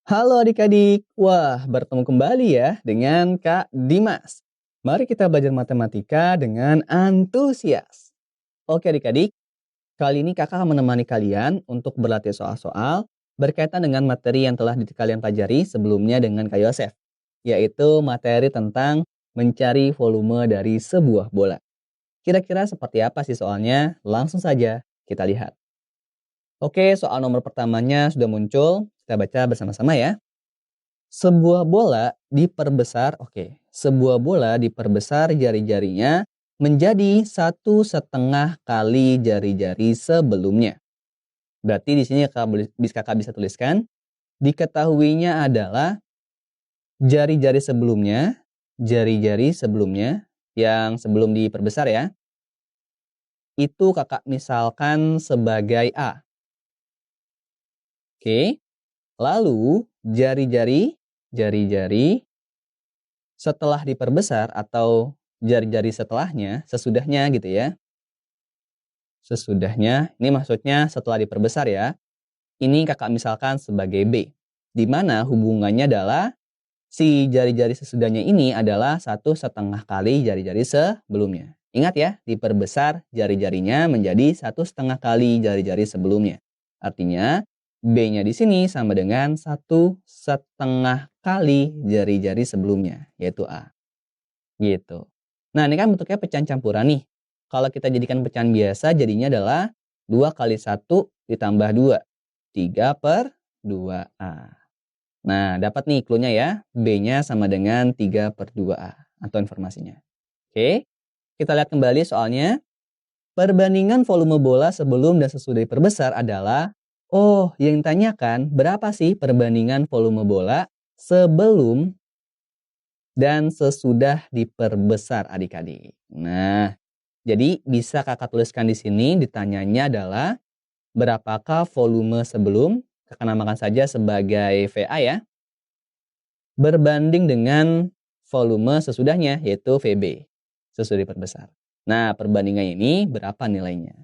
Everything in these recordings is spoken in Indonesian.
Halo adik-adik, wah bertemu kembali ya dengan Kak Dimas. Mari kita belajar matematika dengan antusias. Oke adik-adik, kali ini kakak akan menemani kalian untuk berlatih soal-soal berkaitan dengan materi yang telah kalian pelajari sebelumnya dengan Kak Yosef, yaitu materi tentang mencari volume dari sebuah bola. Kira-kira seperti apa sih soalnya? Langsung saja kita lihat. Oke, soal nomor pertamanya sudah muncul, kita baca bersama-sama ya. Sebuah bola diperbesar jari-jarinya menjadi 1,5 kali jari-jari sebelumnya. Berarti di sini kakak bisa tuliskan, diketahuinya adalah jari-jari sebelumnya yang sebelum diperbesar ya, itu kakak misalkan sebagai A. Oke, lalu jari-jari setelah diperbesar atau jari-jari sesudahnya gitu ya. Sesudahnya, ini maksudnya setelah diperbesar ya. Ini kakak misalkan sebagai B. Di mana hubungannya adalah si jari-jari sesudahnya ini adalah 1,5 kali jari-jari sebelumnya. Ingat ya, diperbesar jari-jarinya menjadi 1,5 kali jari-jari sebelumnya. Artinya, B-nya di sini sama dengan 1,5 kali jari-jari sebelumnya, yaitu A. Gitu. Nah, ini kan bentuknya pecahan campuran nih. Kalau kita jadikan pecahan biasa, jadinya adalah 2 kali 1 ditambah 2. 3/2A. Nah, dapat nih clue-nya ya. B-nya sama dengan 3/2A. Atau informasinya. Oke, kita lihat kembali soalnya. Perbandingan volume bola sebelum dan sesudah diperbesar adalah, yang ditanyakan berapa sih perbandingan volume bola sebelum dan sesudah diperbesar adik-adik. Nah, jadi bisa kakak tuliskan di sini, ditanyanya adalah berapakah volume sebelum, kakak namakan saja sebagai VA ya, berbanding dengan volume sesudahnya yaitu VB, sesudah diperbesar. Nah, perbandingan ini berapa nilainya?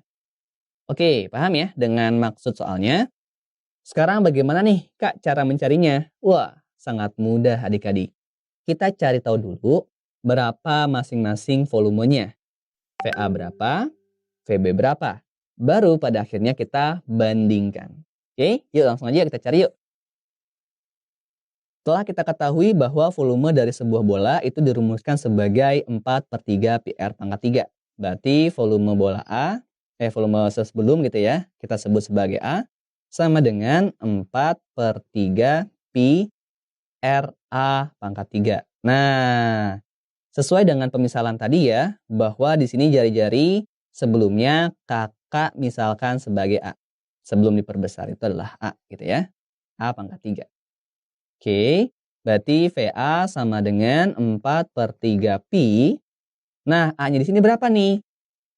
Oke, paham ya dengan maksud soalnya? Sekarang bagaimana nih Kak cara mencarinya? Wah, sangat mudah adik-adik. Kita cari tahu dulu berapa masing-masing volumenya. VA berapa, VB berapa. Baru pada akhirnya kita bandingkan. Oke, yuk langsung aja kita cari yuk. Setelah kita ketahui bahwa volume dari sebuah bola itu dirumuskan sebagai 4/3 PR pangkat 3. Berarti volume bola volume sebelum gitu ya, kita sebut sebagai A, sama dengan 4/3 Pi RA pangkat 3. Nah, sesuai dengan pemisalan tadi ya, bahwa di sini jari-jari sebelumnya kakak misalkan sebagai A. Sebelum diperbesar itu adalah A gitu ya. A pangkat 3. Oke, berarti VA sama dengan 4/3 Pi. Nah, A-nya di sini berapa nih?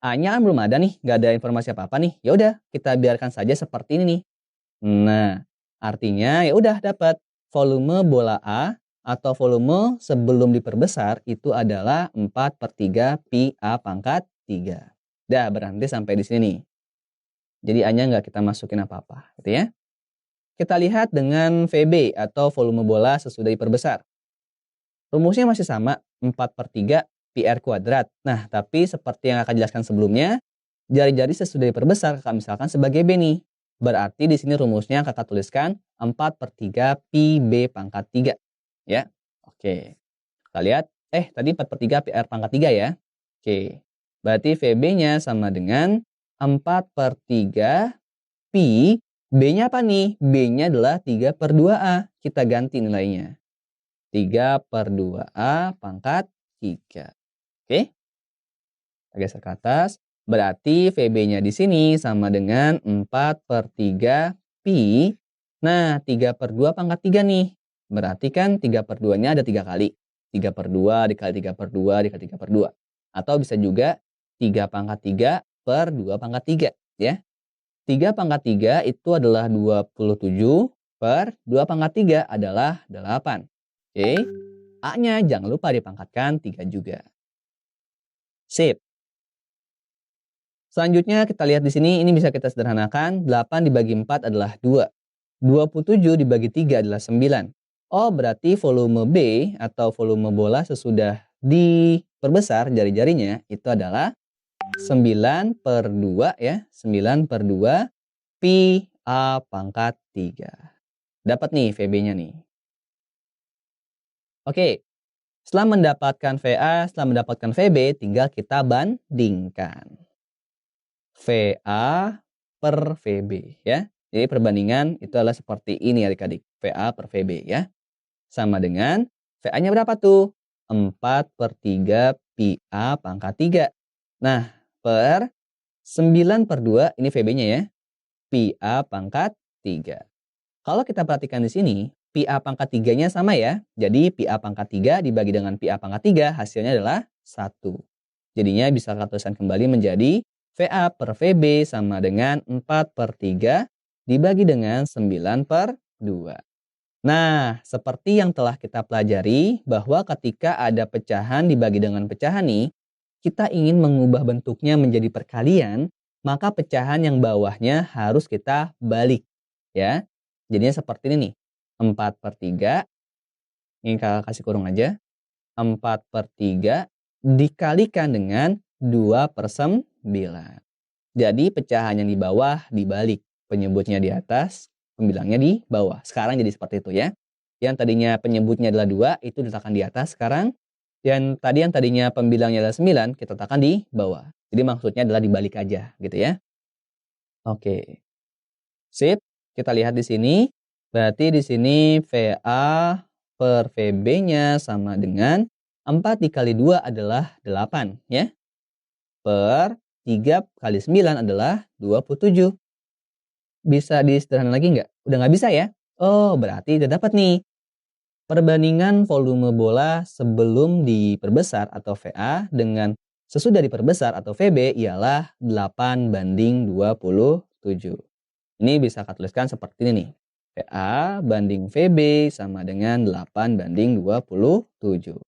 A-nya kan belum ada nih, nggak ada informasi apa-apa nih. Ya udah, kita biarkan saja seperti ini nih. Nah, artinya ya udah dapat volume bola A atau volume sebelum diperbesar itu adalah 4/3 Pi A pangkat 3. Dah berhenti sampai di sini nih. Jadi A-nya nggak kita masukin apa-apa gitu ya. Kita lihat dengan VB atau volume bola sesudah diperbesar. Rumusnya masih sama, 4/3 Pi R kuadrat. Nah, tapi seperti yang akan jelaskan sebelumnya, jari-jari sesudah diperbesar kakak misalkan sebagai B nih. Berarti di sini rumusnya kakak tuliskan 4/3 Pi B pangkat 3. Ya, oke. Kita lihat, tadi 4/3 Pi R pangkat 3 ya. Oke, berarti VB-nya sama dengan 4/3 Pi, B-nya apa nih? B-nya adalah 3/2A. Kita ganti nilainya. 3/2A pangkat 3. Oke, kita geser ke atas. Berarti VB-nya di sini sama dengan 4/3 Pi. Nah, 3/2 pangkat 3 nih. Berarti kan 3/2-nya ada 3 kali. 3/2 dikali 3/2 dikali 3/2. Atau bisa juga 3 pangkat 3 per 2 pangkat 3. Ya. 3 pangkat 3 itu adalah 27 per 2 pangkat 3 adalah 8. Oke, A-nya jangan lupa dipangkatkan 3 juga. Sip. Selanjutnya kita lihat di sini, ini bisa kita sederhanakan. 8 dibagi 4 adalah 2. 27 dibagi 3 adalah 9. Oh, berarti volume B atau volume bola sesudah diperbesar jari-jarinya itu adalah 9/2 ya. 9/2 pi A pangkat 3. Dapat nih VB-nya nih. Oke, setelah mendapatkan VA, setelah mendapatkan VB, tinggal kita bandingkan. VA per VB ya. Jadi perbandingan itu adalah seperti ini adik-adik. VA per VB ya. Sama dengan VA-nya berapa tuh? 4/3 pi A pangkat 3. Nah, per 9/2 ini VB-nya ya. Pi A pangkat 3. Kalau kita perhatikan di sini, pi A pangkat 3-nya sama ya. Jadi pi A pangkat 3 dibagi dengan pi A pangkat 3 hasilnya adalah 1. Jadinya bisa kita tuliskan kembali menjadi VA per VB sama dengan 4/3 dibagi dengan 9/2. Nah, seperti yang telah kita pelajari bahwa ketika ada pecahan dibagi dengan pecahan nih, kita ingin mengubah bentuknya menjadi perkalian, maka pecahan yang bawahnya harus kita balik. Ya, jadinya seperti ini nih. 4/3, ini kakak kasih kurung aja. 4/3 dikalikan dengan 2/9. Jadi pecahan yang di bawah dibalik. Penyebutnya di atas, pembilangnya di bawah. Sekarang jadi seperti itu ya. Yang tadinya penyebutnya adalah 2, itu diletakkan di atas sekarang. Yang tadinya pembilangnya adalah 9, kita letakkan di bawah. Jadi maksudnya adalah dibalik aja gitu ya. Oke. Sip. Kita lihat di sini. Berarti di sini VA per VB-nya sama dengan 4 dikali 2 adalah 8 ya. Per 3 kali 9 adalah 27. Bisa disederhanakan lagi nggak? Udah nggak bisa ya? Oh, berarti udah dapat nih. Perbandingan volume bola sebelum diperbesar atau VA dengan sesudah diperbesar atau VB ialah 8/27. Ini bisa kita tuliskan seperti ini nih. VA banding VB sama dengan 8/27.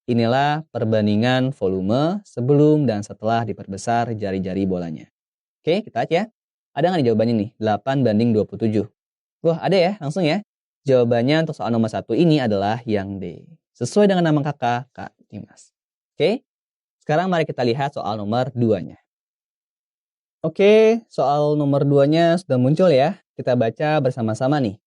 Inilah perbandingan volume sebelum dan setelah diperbesar jari-jari bolanya. Oke, kita lihat ya. Ada nggak nih jawabannya nih? 8/27. Wah, ada ya, langsung ya. Jawabannya untuk soal nomor 1 ini adalah yang D. Sesuai dengan nama kakak, Kak Dimas. Oke, sekarang mari kita lihat soal nomor 2-nya. Oke, soal nomor 2-nya sudah muncul ya. Kita baca bersama-sama nih.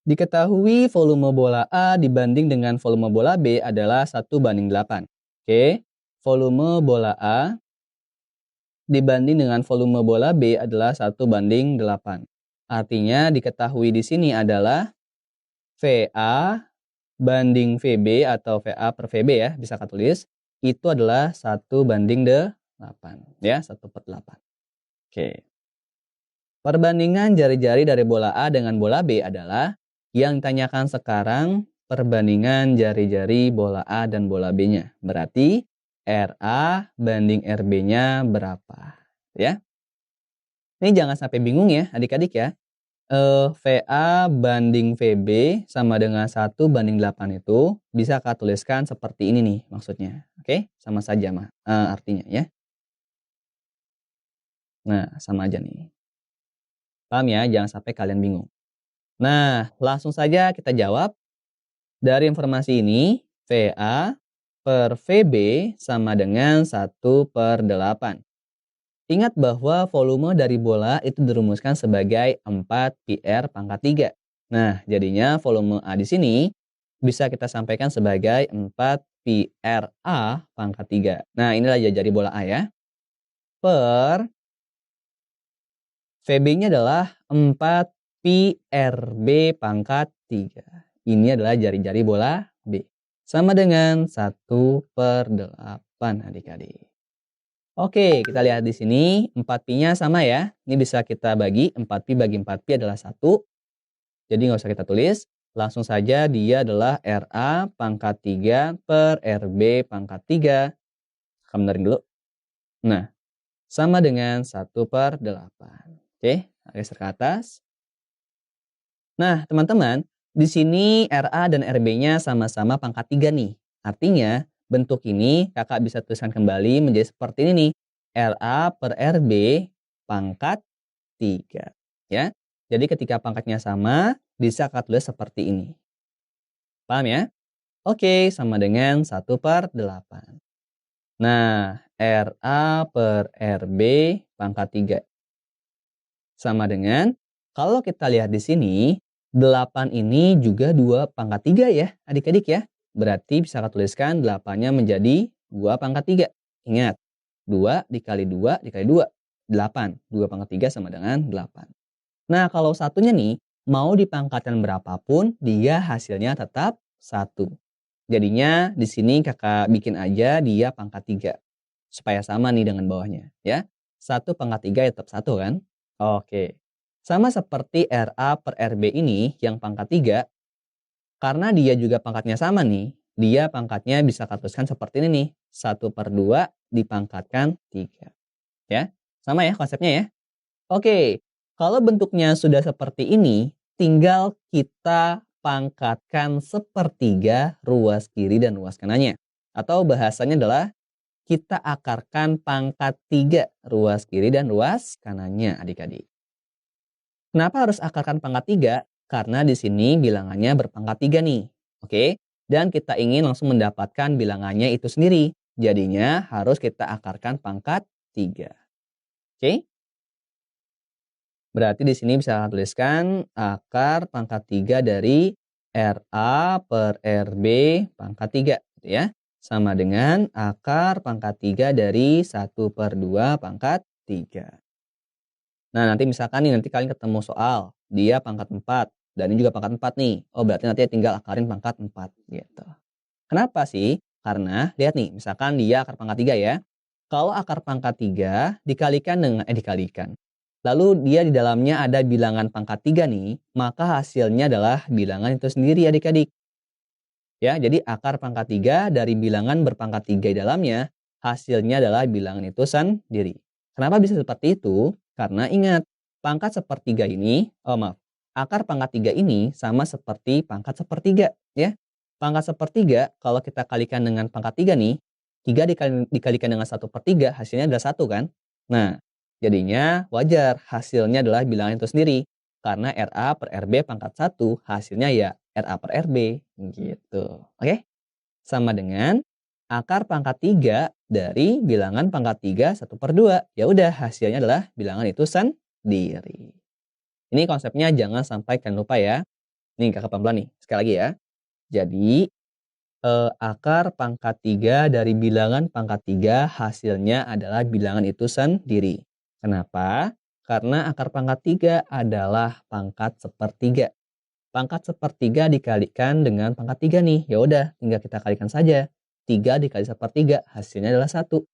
Diketahui volume bola A dibanding dengan volume bola B adalah 1/8. Oke, volume bola A dibanding dengan volume bola B adalah 1/8. Artinya diketahui di sini //adalah VA banding VB atau VA per VB ya, bisa kita tulis. Itu adalah 1/8 ya, 1/8. Oke. Perbandingan jari-jari dari bola A dengan bola B adalah yang ditanyakan sekarang perbandingan jari-jari bola A dan bola B-nya. Berarti RA banding RB-nya berapa? Ya. Ini jangan sampai bingung ya adik-adik ya. VA banding VB sama dengan 1/8 itu bisa kita tuliskan seperti ini nih maksudnya. Oke, sama saja artinya ya. Nah, sama aja nih. Paham ya? Jangan sampai kalian bingung. Nah, langsung saja kita jawab. Dari informasi ini, VA per VB sama dengan 1/8. Ingat bahwa volume dari bola itu dirumuskan sebagai 4 PR pangkat 3. Nah, jadinya volume A di sini bisa kita sampaikan sebagai 4 PRA pangkat 3. Nah, inilah jari bola A ya. Per VB-/nya adalah 4 PRB pangkat 3. Ini adalah jari-jari bola B. Sama dengan 1/8 adik-adik. Oke, kita lihat di sini 4Pi-nya sama ya. Ini bisa kita bagi, 4Pi bagi 4Pi adalah 1. Jadi nggak usah kita tulis. Langsung saja dia adalah RA pangkat 3 per RB pangkat 3. Kamu benerin dulu. Nah, sama dengan 1/8. Oke, geser ke atas. Nah, teman-teman, di sini RA dan RB-nya sama-sama pangkat 3 nih. Artinya, bentuk ini kakak bisa tuliskan kembali menjadi seperti ini nih. RA per RB pangkat 3. Ya. Jadi ketika pangkatnya sama, bisa kakak tulis seperti ini. Paham ya? Oke, sama dengan 1/8. Nah, RA per RB pangkat 3. Sama dengan, kalau kita lihat di sini, 8 ini juga 2 pangkat 3 ya, adik-adik ya. Berarti bisa kita tuliskan 8-nya menjadi 2 pangkat 3. Ingat, 2 dikali 2 dikali 2, 8. 2 pangkat 3 sama dengan 8. Nah, kalau satunya nih, mau dipangkatkan berapapun, dia hasilnya tetap 1. Jadinya di sini kakak bikin aja dia pangkat 3. Supaya sama nih dengan bawahnya ya. 1 pangkat 3 ya tetap 1 kan? Oke. Sama seperti RA per RB ini yang pangkat 3, karena dia juga pangkatnya sama nih, dia pangkatnya bisa kita tuliskan seperti ini nih. 1/2 dipangkatkan 3. Ya, sama ya konsepnya ya. Oke, kalau bentuknya sudah seperti ini, tinggal kita pangkatkan sepertiga ruas kiri dan ruas kanannya. Atau bahasanya adalah kita akarkan pangkat 3 ruas kiri dan ruas kanannya adik-adik. Kenapa harus akarkan pangkat 3? Karena di sini bilangannya berpangkat 3 nih. Oke, dan kita ingin langsung mendapatkan bilangannya itu sendiri. Jadinya harus kita akarkan pangkat 3. Oke? Berarti di sini bisa tuliskan akar pangkat 3 dari RA per RB pangkat 3 gitu ya. Sama dengan akar pangkat 3 dari 1/2 pangkat 3. Nah, nanti misalkan nih nanti kalian ketemu soal, dia pangkat 4 dan ini juga pangkat 4 nih. Oh, berarti nanti tinggal akarin pangkat 4 gitu. Kenapa sih? Karena lihat nih, misalkan dia akar pangkat 3 ya. Kalau akar pangkat 3 dikalikan dengan dikalikan. Lalu dia di dalamnya ada bilangan pangkat 3 nih, maka hasilnya adalah bilangan itu sendiri adik-adik. Ya, jadi akar pangkat 3 dari bilangan berpangkat 3 di dalamnya, hasilnya adalah bilangan itu sendiri. Kenapa bisa seperti itu? Karena ingat, pangkat sepertiga ini, akar pangkat 3 ini sama seperti pangkat sepertiga. Ya, pangkat sepertiga kalau kita kalikan dengan pangkat 3 nih, 3 dikalikan dengan 1/3 hasilnya adalah 1 kan? Nah, jadinya wajar hasilnya adalah bilangan itu sendiri. Karena RA per RB pangkat 1 hasilnya ya RA per RB gitu. Oke? Sama dengan akar pangkat 3 dari bilangan pangkat 3 1/2. Ya udah hasilnya adalah bilangan itu sendiri. Ini konsepnya jangan sampai kalian lupa ya. Nih kakak pelan-pelan nih. Sekali lagi ya. Jadi akar pangkat 3 dari bilangan pangkat 3 hasilnya adalah bilangan itu sendiri. Kenapa? Karena akar pangkat 3 adalah pangkat sepertiga. Pangkat sepertiga dikalikan dengan pangkat 3 nih. Ya udah, tinggal kita kalikan saja. 3 dikali sepertiga hasilnya adalah 1.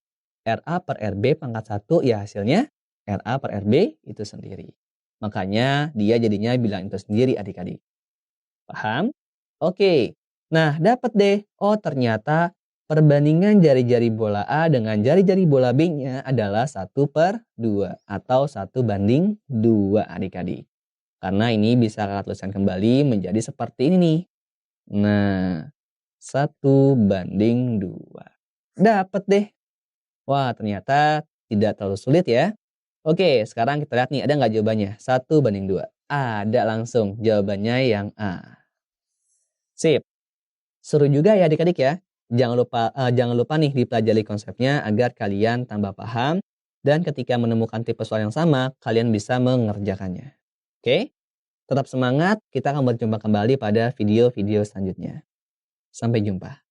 RA per RB pangkat 1 ya hasilnya RA per RB itu sendiri. Makanya dia jadinya bilangan itu sendiri adik-adik. Paham? Oke. Nah, dapat deh. Oh, ternyata perbandingan jari-jari bola A dengan jari-jari bola B-nya adalah 1/2 atau 1/2 adik-adik. Karena ini bisa kakak tuliskan kembali menjadi seperti ini nih. Nah, 1/2. Dapat deh. Wah, ternyata tidak terlalu sulit ya. Oke, sekarang kita lihat nih ada nggak jawabannya? 1/2. Ada langsung jawabannya yang A. Sip. Seru juga ya adik-adik ya. Jangan lupa nih dipelajari konsepnya agar kalian tambah paham dan ketika menemukan tipe soal yang sama, kalian bisa mengerjakannya. Oke? Tetap semangat, kita akan berjumpa kembali pada video-video selanjutnya. Sampai jumpa.